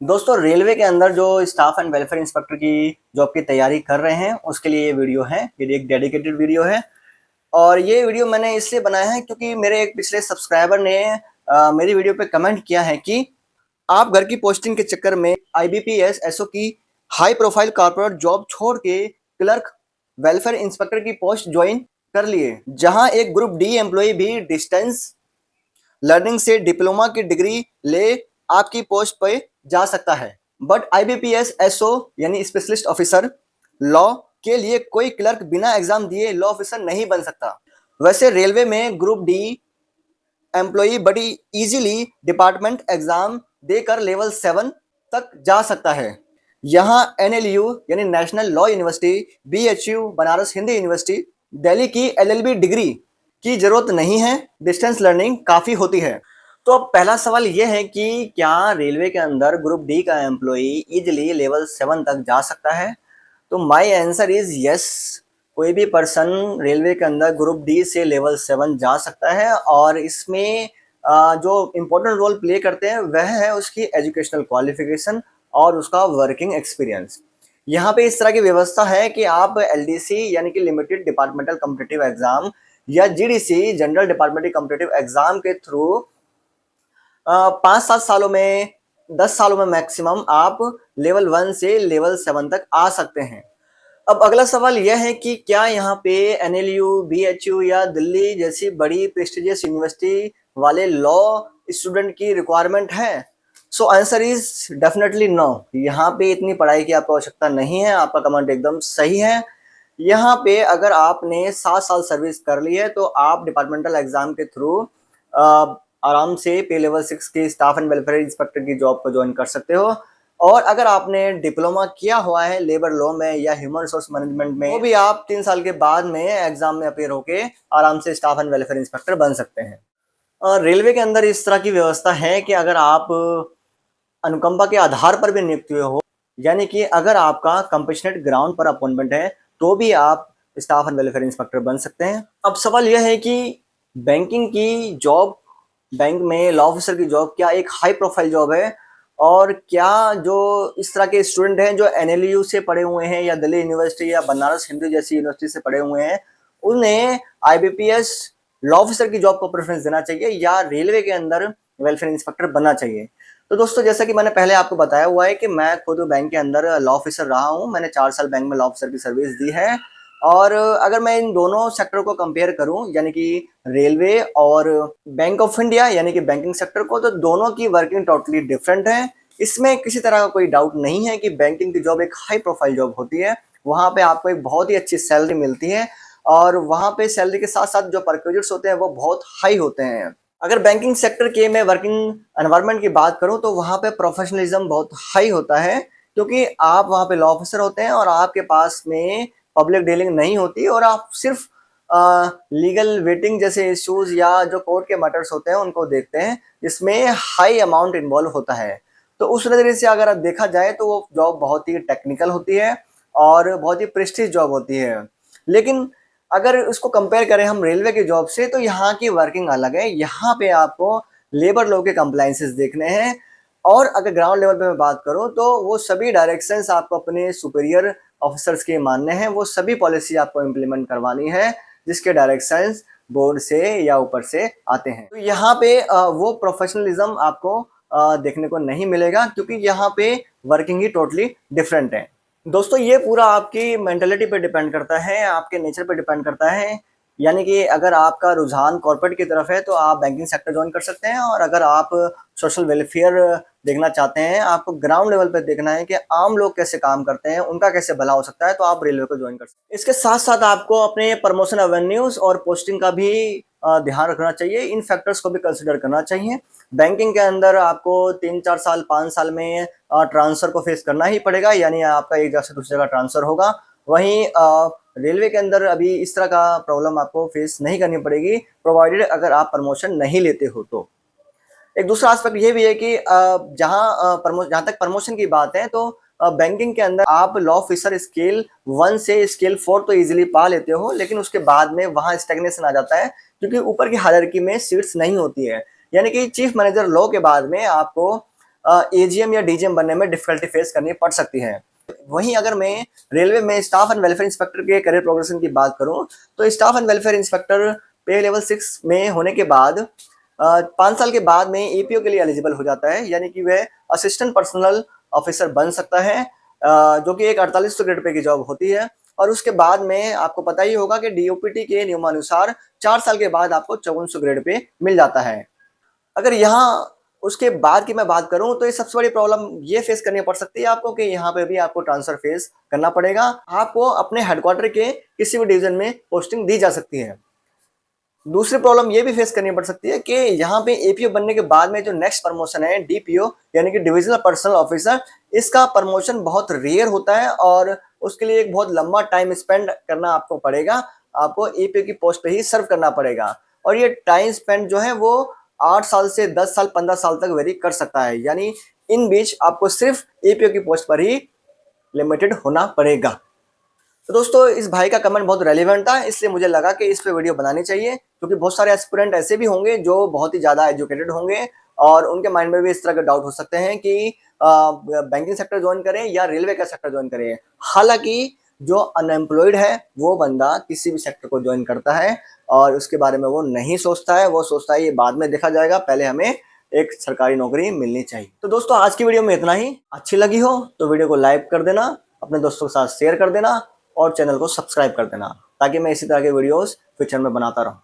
दोस्तों रेलवे के अंदर जो स्टाफ एंड वेलफेयर इंस्पेक्टर की जॉब की तैयारी कर रहे हैं उसके लिए ये वीडियो है। ये एक डेडिकेटेड वीडियो है और ये वीडियो मैंने इसलिए बनाया है क्योंकि मेरे एक पिछले सब्सक्राइबर ने मेरी वीडियो पे कमेंट किया है कि आप घर की पोस्टिंग के चक्कर में आईबीपीएस एसओ की हाई प्रोफाइल कॉर्पोरेट जॉब छोड़ के क्लर्क वेलफेयर इंस्पेक्टर की पोस्ट ज्वाइन कर लिए, जहां एक ग्रुप डी एम्प्लॉय भी डिस्टेंस लर्निंग से डिप्लोमा की डिग्री ले आपकी पोस्ट पे जा सकता है। बट आईबीपीएस एसओ यानी स्पेशलिस्ट ऑफिसर लॉ के लिए कोई क्लर्क बिना एग्जाम दिए लॉ ऑफिसर नहीं बन सकता। वैसे रेलवे में ग्रुप डी एम्प्लॉई बड़ी इजीली डिपार्टमेंट एग्जाम देकर लेवल 7 तक जा सकता है। यहाँ एनएलयू यानी national law university, BHU Banaras Hindi university, Delhi की एलएलबी डिग्री की जरूरत नहीं है, डिस्टेंस लर्निंग काफ़ी होती है। तो अब पहला सवाल यह है कि क्या रेलवे के अंदर ग्रुप डी का एम्प्लॉई इजीली लेवल 7 तक जा सकता है? तो माय आंसर इज यस। कोई भी पर्सन रेलवे के अंदर ग्रुप डी से लेवल 7 जा सकता है और इसमें जो इम्पोर्टेंट रोल प्ले करते हैं वह है उसकी एजुकेशनल क्वालिफिकेशन और उसका वर्किंग एक्सपीरियंस। यहाँ पे इस तरह की व्यवस्था है कि आप एलडीसी यानी कि लिमिटेड डिपार्टमेंटल कॉम्पिटिटिव एग्जाम या GDC general departmental competitive exam के थ्रू 5-7 सालों में 10 सालों में मैक्सिमम आप लेवल 1 से लेवल 7 तक आ सकते हैं। अब अगला सवाल यह है कि क्या यहाँ पे एनएलयू, बीएचयू या दिल्ली जैसी बड़ी प्रेस्टिजियस यूनिवर्सिटी वाले लॉ स्टूडेंट की रिक्वायरमेंट है? So answer is definitely no. यहाँ पे इतनी पढ़ाई की आपको आवश्यकता नहीं है। आपका कमेंट एकदम सही है। यहाँ पे अगर आपने 7 साल सर्विस कर ली है तो आप डिपार्टमेंटल एग्जाम के थ्रू आराम से पे लेवल 6 की स्टाफ एंड वेलफेयर इंस्पेक्टर की जॉब को ज्वाइन कर सकते हो। और अगर आपने डिप्लोमा किया हुआ है लेबर लॉ में या ह्यूमन रिसोर्स मैनेजमेंट में, वो भी आप 3 साल के बाद में एग्जाम में अपेयर होके आराम से स्टाफ एंड वेलफेयर इंस्पेक्टर बन सकते हैं। और रेलवे के अंदर इस तरह की व्यवस्था है कि अगर आप अनुकंपा के आधार पर भी नियुक्त हुए हो, यानी कि अगर आपका कंपैशनेट ग्राउंड पर अपॉइंटमेंट है, तो भी आप स्टाफ एंड वेलफेयर इंस्पेक्टर बन सकते हैं। अब सवाल यह है कि बैंकिंग की जॉब, बैंक में लॉ ऑफिसर की जॉब क्या एक हाई प्रोफाइल जॉब है? और क्या जो इस तरह के स्टूडेंट हैं जो एनएलयू से पढ़े हुए हैं या दिल्ली यूनिवर्सिटी या बनारस हिंदू जैसी यूनिवर्सिटी से पढ़े हुए हैं, उन्हें आईबीपीएस लॉ ऑफिसर की जॉब को प्रेफरेंस देना चाहिए या रेलवे के अंदर वेलफेयर इंस्पेक्टर बनना चाहिए? तो दोस्तों, जैसा कि मैंने पहले आपको बताया हुआ है कि मैं खुद बैंक के अंदर लॉ ऑफिसर रहा हूँ। मैंने 4 साल बैंक में लॉ ऑफिसर की सर्विस दी है। और अगर मैं इन दोनों सेक्टर को कंपेयर करूं, यानी कि रेलवे और बैंक ऑफ इंडिया यानी कि बैंकिंग सेक्टर को, तो दोनों की वर्किंग टोटली डिफरेंट है। इसमें किसी तरह का कोई डाउट नहीं है कि बैंकिंग की जॉब एक हाई प्रोफाइल जॉब होती है। वहां पे आपको एक बहुत ही अच्छी सैलरी मिलती है और वहां पे सैलरी के साथ साथ जो परक्विजिट्स होते हैं वो बहुत हाई होते हैं। अगर बैंकिंग सेक्टर के मैं वर्किंग एनवायरनमेंट की बात करूं तो वहां पे प्रोफेशनलिज्म बहुत हाई होता है, क्योंकि आप वहां पे लॉ ऑफिसर होते हैं और आपके पास में पब्लिक डीलिंग नहीं होती और आप सिर्फ लीगल वेटिंग जैसे इश्यूज या जो कोर्ट के मैटर्स होते हैं उनको देखते हैं, जिसमें हाई अमाउंट इन्वॉल्व होता है। तो उस नज़रिए से अगर देखा जाए तो वो जॉब बहुत ही टेक्निकल होती है और बहुत ही प्रेस्टीज जॉब होती है। लेकिन अगर इसको कंपेयर करें हम रेलवे की जॉब से, तो यहाँ की वर्किंग अलग है। यहाँ पे आपको लेबर लॉ के कंप्लायंसेस देखने हैं और अगर ग्राउंड लेवल पे मैं बात करूँ तो वो सभी डायरेक्शंस आपको अपने सुपीरियर ऑफिसर्स के मानने हैं। वो सभी पॉलिसी आपको इम्प्लीमेंट करवानी है जिसके डायरेक्शंस बोर्ड से या ऊपर से आते हैं। तो यहाँ पे वो प्रोफेशनलिज्म आपको देखने को नहीं मिलेगा, क्योंकि यहाँ पे वर्किंग ही टोटली डिफरेंट है। दोस्तों, ये पूरा आपकी मेंटालिटी पे डिपेंड करता है, आपके नेचर पे डिपेंड करता है। यानी कि अगर आपका रुझान कॉर्पोरेट की तरफ है तो आप बैंकिंग सेक्टर ज्वाइन कर सकते हैं, और अगर आप सोशल वेलफेयर देखना चाहते हैं, आपको ग्राउंड लेवल पे देखना है कि आम लोग कैसे काम करते हैं, उनका कैसे भला हो सकता है, तो आप रेलवे को ज्वाइन कर सकते हैं। इसके साथ साथ आपको अपने प्रमोशन एवेन्यूज और पोस्टिंग का भी ध्यान रखना चाहिए। इन फैक्टर्स को भी कंसिडर करना चाहिए। बैंकिंग के अंदर आपको 3-4 साल 5 साल में ट्रांसफर को फेस करना ही पड़ेगा, यानी आपका एक जगह से दूसरी जगह ट्रांसफर होगा। वहीं रेलवे के अंदर अभी इस तरह का प्रॉब्लम आपको फेस नहीं करनी पड़ेगी, प्रोवाइडेड अगर आप प्रमोशन नहीं लेते हो तो। एक दूसरा एस्पेक्ट ये भी है कि जहाँ तक प्रमोशन की बात है, तो बैंकिंग के अंदर आप लॉ ऑफिसर स्केल 1 से स्केल 4 तो इजीली पा लेते हो, लेकिन उसके बाद में वहाँ स्टैग्नेशन आ जाता है, क्योंकि ऊपर की हायरार्की में सीट्स नहीं होती है। यानी कि चीफ मैनेजर लॉ के बाद में आपको एजीएम या डीजीएम बनने में डिफिकल्टी फेस करनी पड़ सकती है। वहीं अगर मैं रेलवे में स्टाफ एंड वेलफेयर इंस्पेक्टर के करियर प्रोग्रेशन की बात करूं, तो स्टाफ एंड वेलफेयर इंस्पेक्टर पे लेवल 6 में होने के बाद 5 साल के बाद में एपीओ के लिए एलिजिबल हो जाता है, यानी कि वह असिस्टेंट पर्सनल ऑफिसर बन सकता है, जो कि एक 4800 ग्रेड पे की जॉब होती है। और उसके बाद में आपको पता ही होगा कि डीओपीटी के नियमानुसार 4 साल के बाद आपको 5400 ग्रेड पे मिल जाता है। अगर यहाँ उसके बाद की मैं बात करूं, तो ये सबसे बड़ी प्रॉब्लम ये फेस करनी पड़ सकती है आपको कि यहाँ पे भी आपको ट्रांसफर फेस करना पड़ेगा। आपको अपने हेडक्वार्टर के किसी भी डिवीजन में पोस्टिंग दी जा सकती है। दूसरी प्रॉब्लम ये भी फेस करनी पड़ सकती है कि यहाँ पे एपीओ बनने के बाद में जो नेक्स्ट प्रमोशन है डीपीओ यानी कि डिविजनल पर्सनल ऑफिसर, इसका प्रमोशन बहुत रेयर होता है और उसके लिए एक बहुत लंबा टाइम स्पेंड करना आपको पड़ेगा। आपको एपीओ की पोस्ट पे ही सर्व करना पड़ेगा और ये टाइम स्पेंड जो है वो 8 साल से 10 साल 15 साल तक वेरी कर सकता है, यानी इन बीच आपको सिर्फ एपीओ की पोस्ट पर ही लिमिटेड होना पड़ेगा। तो दोस्तों इस भाई का कमेंट बहुत रेलिवेंट था, इसलिए मुझे लगा कि इस पे वीडियो बनानी चाहिए, क्योंकि बहुत सारे एस्पिरेंट ऐसे भी होंगे जो बहुत ही ज़्यादा एजुकेटेड होंगे और उनके माइंड में भी इस तरह के डाउट हो सकते हैं कि बैंकिंग सेक्टर ज्वाइन करें या रेलवे का सेक्टर ज्वाइन करें। हालांकि जो अनएम्प्लॉयड है वो बंदा किसी भी सेक्टर को ज्वाइन करता है और उसके बारे में वो नहीं सोचता है, वो सोचता है ये बाद में देखा जाएगा, पहले हमें एक सरकारी नौकरी मिलनी चाहिए। तो दोस्तों आज की वीडियो में इतना ही। अच्छी लगी हो तो वीडियो को लाइक कर देना, अपने दोस्तों के साथ शेयर कर देना और चैनल को सब्सक्राइब कर देना, ताकि मैं इसी तरह के वीडियोस फ्यूचर में बनाता रहूं।